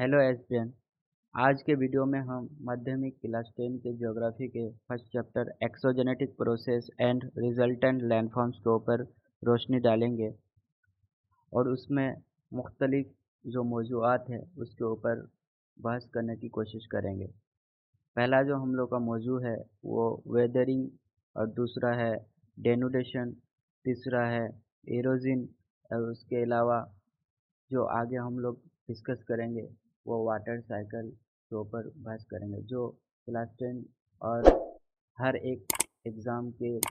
Hello ESPN. आज के video में हम माध्यमिक क्लास 10 के ज्योग्राफी के first chapter exogenetic process and resultant landforms के ऊपर रोशनी डालेंगे और उसमें मुख्तलिफ जो मौजूआत है उसके ऊपर बहस करने की कोशिश करेंगे। पहला जो हम लोग का मौजू है वो वेदरिंग और दूसरा है डेनुडेशन, तीसरा है एरोजिन और उसके अलावा जो आगे हम लोग डिस्कस करेंगे वो वाटर साइकिल के ऊपर बहस करेंगे जो क्लास 10 और हर एक हर एक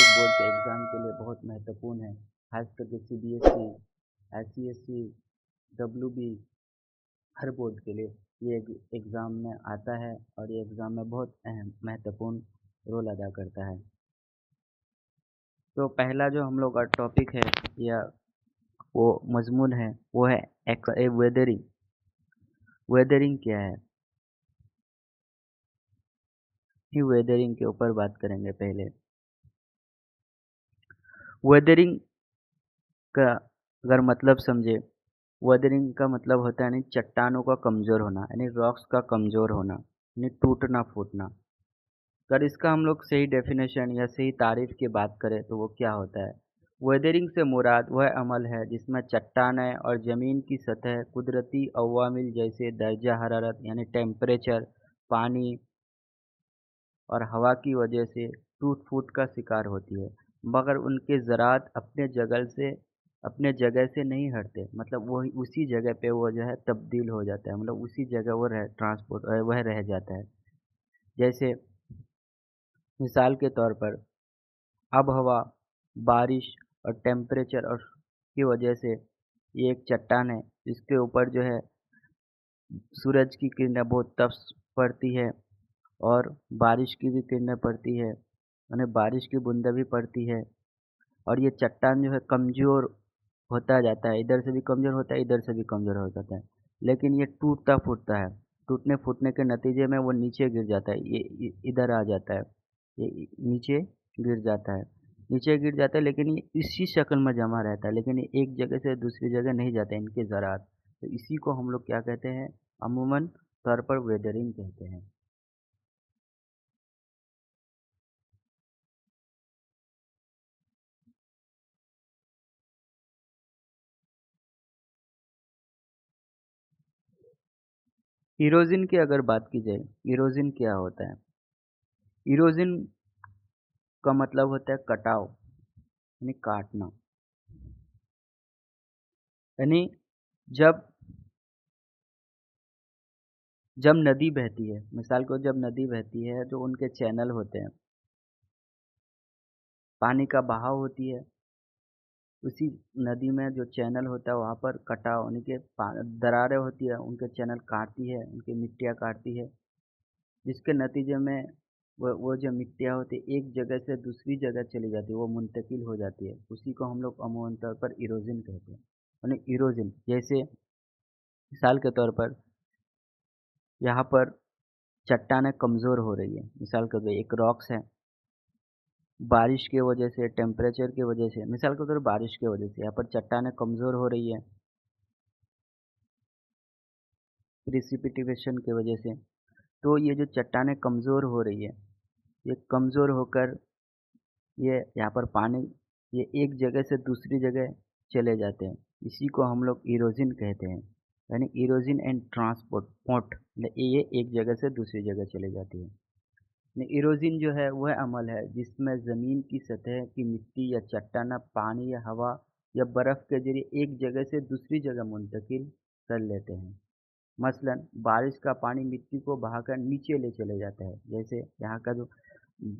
बोर्ड के एग्ज़ाम के लिए बहुत महत्वपूर्ण है। खास करके सीबीएसई, एससीएससी, डब्ल्यूबी हर बोर्ड के लिए ये एग्ज़ाम में आता है और ये एग्ज़ाम में बहुत अहम महत्वपूर्ण रोल अदा करता है। तो पहला जो हम लोग का टॉपिक है या वो मजमून है वो है वेदरिंग। वेदरिंग क्या है? ही वेदरिंग के ऊपर बात करेंगे पहले। वेदरिंग का अगर मतलब समझे, वेदरिंग का मतलब होता है यानी चट्टानों का कमज़ोर होना, यानी रॉक्स का कमज़ोर होना, यानी टूटना फूटना। अगर इसका हम लोग सही डेफिनेशन या सही तारीफ की बात करें तो वो क्या होता है? वेदरिंग से मुराद वह अमल है जिसमें चट्टानें और ज़मीन की सतह कुदरती अवामिल जैसे दर्जा हरारत यानी टेम्परेचर, पानी और हवा की वजह से टूट-फूट का शिकार होती है, मगर उनके ज़रात अपने जगह से नहीं हटते। मतलब वही उसी जगह पे वो जो है तब्दील हो जाता है, मतलब उसी जगह वह रह जाता है। जैसे मिसाल के तौर पर आबहवा, बारिश और टेम्परेचर और की वजह से ये एक चट्टान है, जिसके ऊपर जो है सूरज की किरणें बहुत तप्स पड़ती है और बारिश की भी किरणें पड़ती है, उन्हें बारिश की बूंदें भी पड़ती है और ये चट्टान जो है कमज़ोर होता जाता है, इधर से भी कमज़ोर होता है, इधर से भी कमज़ोर हो जाता है। लेकिन ये टूटता-फूटता है, टूटने-फूटने के नतीजे में वो नीचे गिर जाता है, ये इधर आ जाता है, ये नीचे गिर जाता है। नीचे गिर जाता है लेकिन ये इसी शक्ल में जमा रहता है, लेकिन ये एक जगह से दूसरी जगह नहीं जाता है इनके ज़रात। तो इसी को हम लोग क्या कहते हैं? अमूमन तौर पर वेदरिंग कहते हैं। इरोज़न की अगर बात की जाए, इरोज़न क्या होता है? इरोज़न का मतलब होता है कटाव, यानी काटना। यानी जब जब नदी बहती है, मिसाल को जब नदी बहती है तो उनके चैनल होते हैं, पानी का बहाव होती है, उसी नदी में जो चैनल होता है वहाँ पर कटाव यानी कि दरारें होती है, उनके चैनल काटती है, उनकी मिट्टियाँ काटती है, जिसके नतीजे में वो जो मिट्टियाँ होती है एक जगह से दूसरी जगह चली जाती है, वो मुंतकिल हो जाती है। उसी को हम लोग अमूमन तौर पर इरोज़न कहते हैं। यानी इरोज़न जैसे मिसाल के तौर पर यहाँ पर चट्टानें कमज़ोर हो रही है, मिसाल के तौर पे एक रॉक्स है, बारिश की वजह से, टेम्परेचर की वजह से, मिसाल के तौर पे बारिश की वजह से यहाँ पर चट्टानें कमज़ोर हो रही है, प्रिसिपिटेशन की वजह से। तो ये जो चट्टानें कमज़ोर हो रही है, ये कमज़ोर होकर ये यहाँ पर पानी ये एक जगह से दूसरी जगह चले जाते हैं। इसी को हम लोग इरोज़न कहते हैं। यानी इरोज़न एंड ट्रांसपोर्ट पोर्ट ये एक जगह से दूसरी जगह चली जाती है। इरोज़न जो है वह अमल है जिसमें ज़मीन की सतह की मिट्टी या चट्टान पानी या हवा या बर्फ़ के ज़रिए एक जगह से दूसरी जगह मुंतकिल कर लेते हैं। मसलन बारिश का पानी मिट्टी को बहाकर नीचे ले चले जाता है। जैसे यहाँ का जो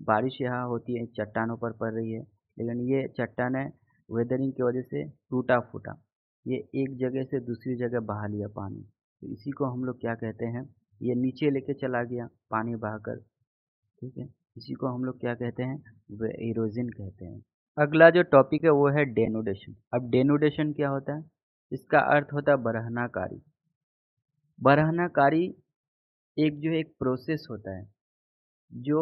बारिश यहाँ होती है चट्टानों पर पड़ रही है, लेकिन ये चट्टानें वेदरिंग की वजह से टूटा-फूटा, ये एक जगह से दूसरी जगह बहा लिया पानी। तो इसी को हम लोग क्या कहते हैं? ये नीचे लेके चला गया पानी बहाकर, ठीक है? इसी को हम लोग क्या कहते हैं? वे इरोज़न कहते हैं। अगला जो टॉपिक है वो है डेनुडेशन। अब डेनुडेशन क्या होता है? इसका अर्थ होता है बरहनाकारी। बरहनाकारी एक प्रोसेस होता है जो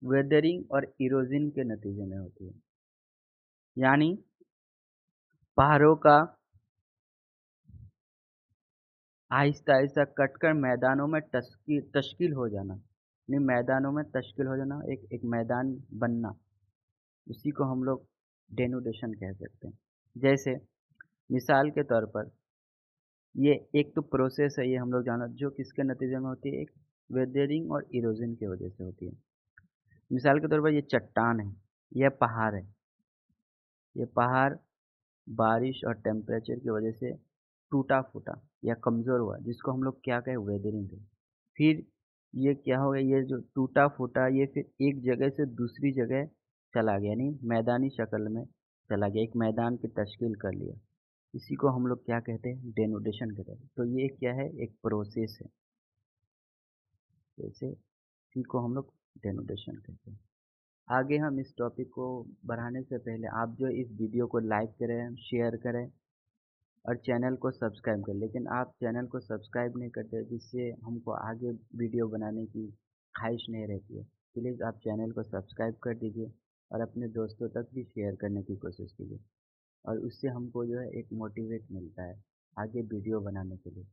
वेदरिंग और इरोजन के नतीजे में होती है। यानी पहाड़ों का आहिस्ता-आहिस्ता कटकर मैदानों में तश्कील हो जाना, यानी मैदानों में तश्कील हो जाना, एक एक मैदान बनना, उसी को हम लोग डेनुडेशन कह सकते हैं। जैसे मिसाल के तौर पर ये एक तो प्रोसेस है, ये हम लोग जाना जो किसके नतीजे में होती है, एक वेदरिंग और इरोजन की वजह से होती है। मिसाल के तौर पर ये चट्टान है, यह पहाड़ है, ये पहाड़ बारिश और टेम्परेचर की वजह से टूटा-फूटा या कमज़ोर हुआ, जिसको हम लोग क्या कहें, वेदरिंग कहें। फिर ये क्या हो गया, ये जो टूटा-फूटा ये फिर एक जगह से दूसरी जगह चला गया, यानी मैदानी शक्ल में चला गया, एक मैदान की तश्कील कर लिया। इसी को हम लोग क्या कहते हैं, डेनुडेशन कहते हैं। तो ये क्या है, एक प्रोसेस है, जैसे इसी को हम लोग डेनुडेशन कहते हैं। आगे हम इस टॉपिक को बढ़ाने से पहले आप जो इस वीडियो को लाइक करें, शेयर करें और चैनल को सब्सक्राइब करें। लेकिन आप चैनल को सब्सक्राइब नहीं करते, जिससे हमको आगे वीडियो बनाने की ख्वाहिश नहीं रहती है। प्लीज़ आप चैनल को सब्सक्राइब कर दीजिए और अपने दोस्तों तक भी शेयर करने की कोशिश कीजिए, और उससे हमको जो है एक मोटिवेट मिलता है आगे वीडियो बनाने के लिए,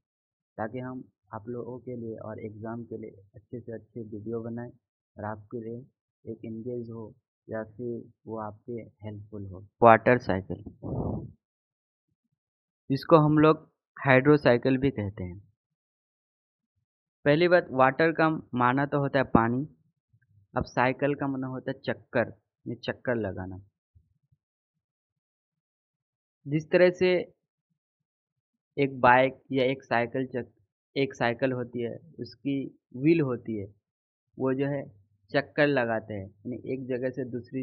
ताकि हम आप लोगों के लिए और एग्ज़ाम के लिए अच्छे से अच्छे वीडियो बनाएं और आपके लिए एक इंगेज हो या फिर वो आपके हेल्पफुल हो। वाटर साइकिल, जिसको हम लोग हाइड्रोसाइकिल भी कहते हैं। पहली बात, वाटर का माना तो होता है पानी, अब साइकिल का माना होता है चक्कर, ये चक्कर लगाना। जिस तरह से एक बाइक या एक साइकिल होती है, उसकी व्हील होती है, वो जो है चक्कर लगाते हैं, यानी एक जगह से दूसरी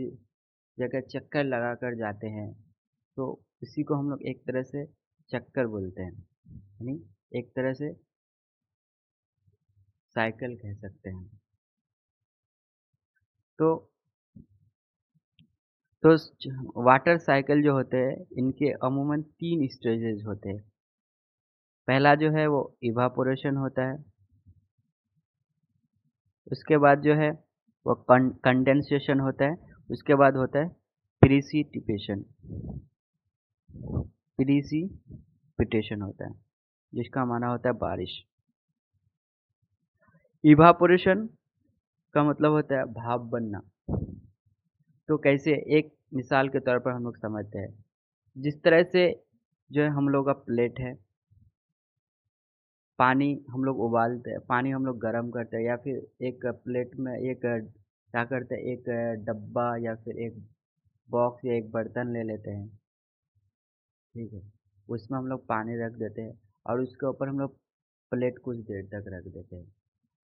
जगह चक्कर लगाकर जाते हैं। तो इसी को हम लोग एक तरह से चक्कर बोलते हैं, यानी एक तरह से साइकिल कह सकते हैं। तो वाटर साइकिल जो होते हैं, इनके अमूमन 3 स्टेजेस होते हैं। पहला जो है वो इवापोरेशन होता है, उसके बाद जो है वो कंडेंसेशन होता है, उसके बाद होता है प्रिसिपिटेशन प्रिसिपिटेशन होता है, जिसका माना होता है बारिश। इवापोरेशन का मतलब होता है भाप बनना। तो कैसे, एक मिसाल के तौर पर हम लोग समझते हैं, जिस तरह से जो है हम लोग का प्लेट है, पानी हम लोग उबालते हैं, पानी हम लोग गरम करते हैं, या फिर एक प्लेट में एक क्या करते हैं, एक डब्बा या फिर एक बॉक्स या एक बर्तन ले लेते हैं, ठीक है। उसमें हम लोग पानी रख देते हैं और उसके ऊपर हम लोग प्लेट कुछ देर तक रख देते हैं,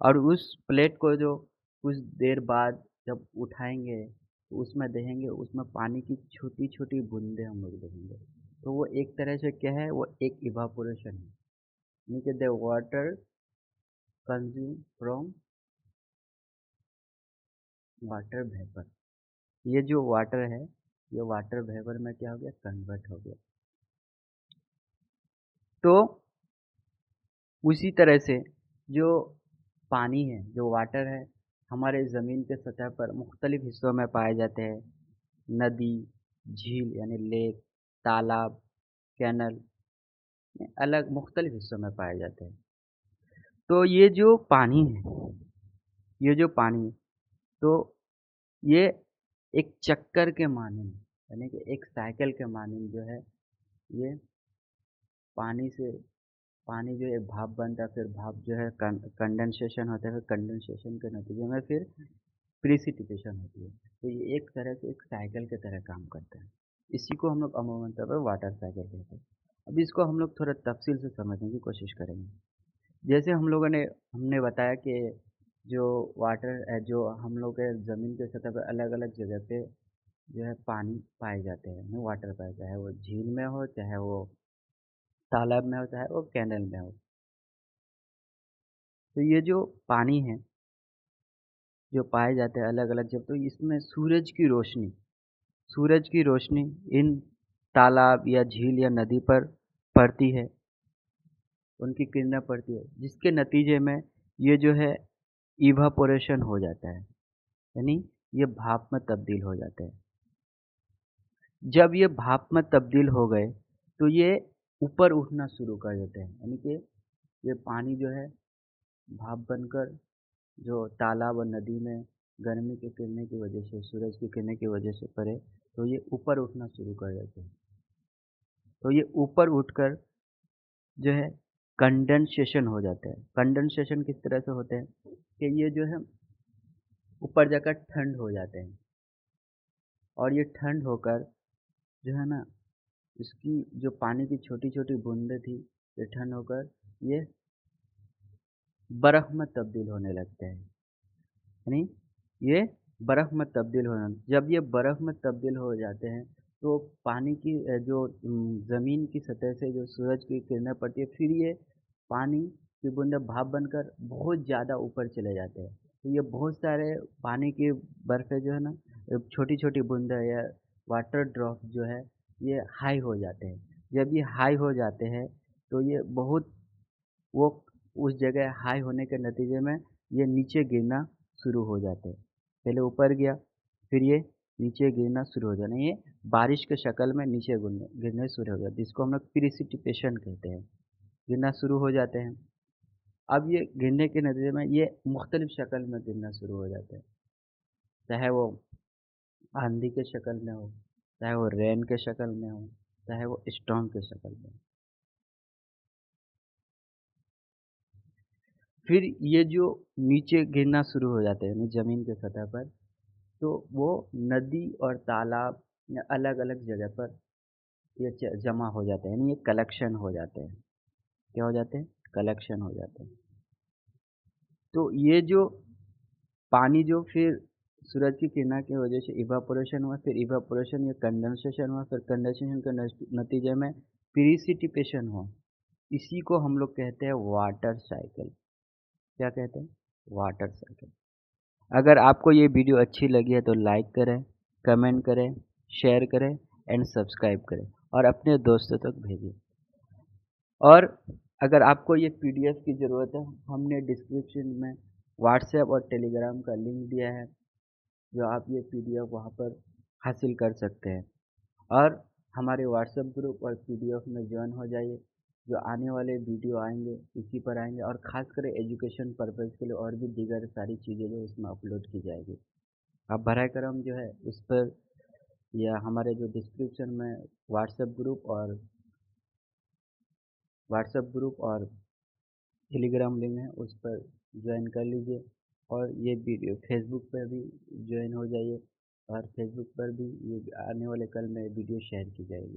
और उस प्लेट को जो कुछ देर बाद जब उठाएंगे तो उसमें देखेंगे, उसमें पानी की छोटी छोटी बूंदें हम लोग देखेंगे। तो वो एक तरह से क्या है, वो एक इवापोरेशन है, यानी कि the water consume from water vapour. ये जो वाटर है, ये वाटर वेपर में क्या हो गया, कन्वर्ट हो गया। तो उसी तरह से जो पानी है, जो वाटर है, हमारे ज़मीन के सतह पर मुख्तलिफ हिस्सों में पाए जाते हैं। नदी, झील यानी लेक, तालाब, कैनल, अलग मुख्तलिफ हिस्सों में पाए जाते हैं। तो ये जो पानी है, ये जो पानी है, तो ये एक चक्कर के मानिंद, यानी कि एक साइकिल के मानिंद जो है, ये पानी से पानी जो है भाप बनता है, फिर भाप जो है कंडेंसेशन होता है, फिर कंडेंसेशन के नतीजे में फिर प्रिसिपिटेशन होती है। तो ये एक तरह से एक साइकिल की तरह काम करता है। इसी को हम लोग अमूमन तौर पर वाटर साइकिल कहते हैं। अब इसको हम लोग थोड़ा तफसील से समझने की कोशिश करेंगे। जैसे हमने बताया कि जो वाटर है, जो हम लोग के ज़मीन के सतह पर अलग-अलग जगह पे जो है पानी पाए जाते हैं, वाटर पाए, चाहे वो झील में हो, चाहे वो तालाब में हो, चाहे वो कैनल में हो। तो ये जो पानी है, जो पाए जाते हैं अलग-अलग जगह, तो इसमें सूरज की रोशनी इन तालाब या झील या नदी पर पड़ती है, उनकी किरणें पड़ती है, जिसके नतीजे में ये जो है इवापोरेशन हो जाता है, यानी ये भाप में तब्दील हो जाते हैं। जब ये भाप में तब्दील हो गए, तो ये ऊपर उठना शुरू कर देते हैं, यानी कि ये पानी जो है भाप बनकर जो तालाब और नदी में गर्मी के गिरने की वजह से, सूरज की किरणें की वजह से पड़े, तो ये ऊपर उठना शुरू कर देते हैं। तो ये ऊपर उठकर जो है कंडेंसेशन हो जाता है। कंडेंसेशन किस तरह से होते हैं कि ये जो है ऊपर जाकर ठंड हो जाते हैं, और ये ठंड होकर जो है ना, इसकी जो पानी की छोटी-छोटी बूँदें थी, ये ठंड होकर ये बर्फ़ में तब्दील होने लगते हैं। यानी ये बर्फ़ में तब्दील होना, जब ये बर्फ़ में तब्दील हो जाते हैं, तो पानी की जो ज़मीन की सतह से जो सूरज की किरणें पड़ती है, फिर ये पानी की बूँदें भाप बनकर बहुत ज़्यादा ऊपर चले जाते हैं। तो ये बहुत सारे पानी की बर्फ़ें जो है ना, छोटी-छोटी बूँदें या वाटर ड्रॉप जो है, ये हाई हो जाते हैं। जब ये हाई हो जाते हैं, तो ये बहुत वो उस जगह हाई होने के नतीजे में ये नीचे गिरना शुरू हो जाते हैं। पहले ऊपर गया, फिर ये नीचे गिरना शुरू हो जाना, ये बारिश के शक्ल में नीचे गिरने गिरने शुरू हो जाते हैं, जिसको हम लोग प्रिसिपिटेशन कहते हैं, गिरना शुरू हो जाते हैं। अब ये गिरने के नतीजे में ये मुख्तलिफ शक्ल में गिरना शुरू हो जाते हैं, चाहे वो आंधी के शक्ल में हो, चाहे वो रेन के शक्ल में हो, चाहे वो स्टॉर्म के शक्ल में हो। फिर ये जो नीचे गिरना शुरू हो जाते हैं यानी ज़मीन के सतह पर, तो वो नदी और तालाब या अलग-अलग जगह पर ये जमा हो जाते हैं, यानी ये कलेक्शन हो जाते हैं। क्या हो जाते हैं? कलेक्शन हो जाते हैं। तो ये जो पानी जो फिर सूरज की किरणों की वजह से इवापोरेशन हुआ, फिर इवापोरेशन या कंडेंसेशन हुआ, फिर कंडेंसेशन के नतीजे में प्रिसिपिटेशन हुआ। इसी को हम लोग कहते हैं वाटर साइकिल। क्या कहते हैं? Water cycle. अगर आपको ये वीडियो अच्छी लगी है तो लाइक करें, कमेंट करें, शेयर करें एंड सब्सक्राइब करें और अपने दोस्तों तक भेजें। और अगर आपको ये पीडीएफ की ज़रूरत है, हमने डिस्क्रिप्शन में व्हाट्सएप और टेलीग्राम का लिंक दिया है, जो आप ये पीडीएफ वहाँ पर हासिल कर सकते हैं। और हमारे व्हाट्सएप ग्रुप और पीडीएफ में जॉइन हो जाइए, जो आने वाले वीडियो आएंगे इसी पर आएंगे, और ख़ासकर एजुकेशन पर्पज़ के लिए और भी दीगर सारी चीज़ें जो उसमें अपलोड की जाएगी। आप बराए करम जो है उस पर, या हमारे जो डिस्क्रिप्शन में व्हाट्सएप ग्रुप और टेलीग्राम लिंक है, उस पर ज्वाइन कर लीजिए। और ये वीडियो फेसबुक पर भी ज्वाइन हो जाइए, और फेसबुक पर भी ये आने वाले कल में वीडियो शेयर की जाएगी।